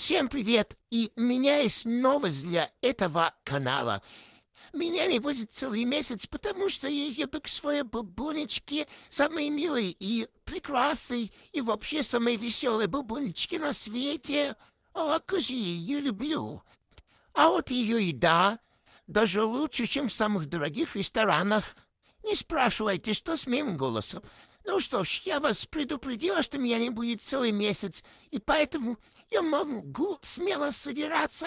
Всем привет! И у меня есть новость для этого канала. Меня не будет целый месяц, потому что я еду к своей бабулечке, самой милой и прекрасной, и вообще самой веселой бабулечке на свете. Как же я ее люблю. А вот ее еда даже лучше, чем в самых дорогих ресторанах. Не спрашивайте, что с моим голосом. Ну что ж, я вас предупредила, что меня не будет целый месяц, и поэтому я могу смело собираться.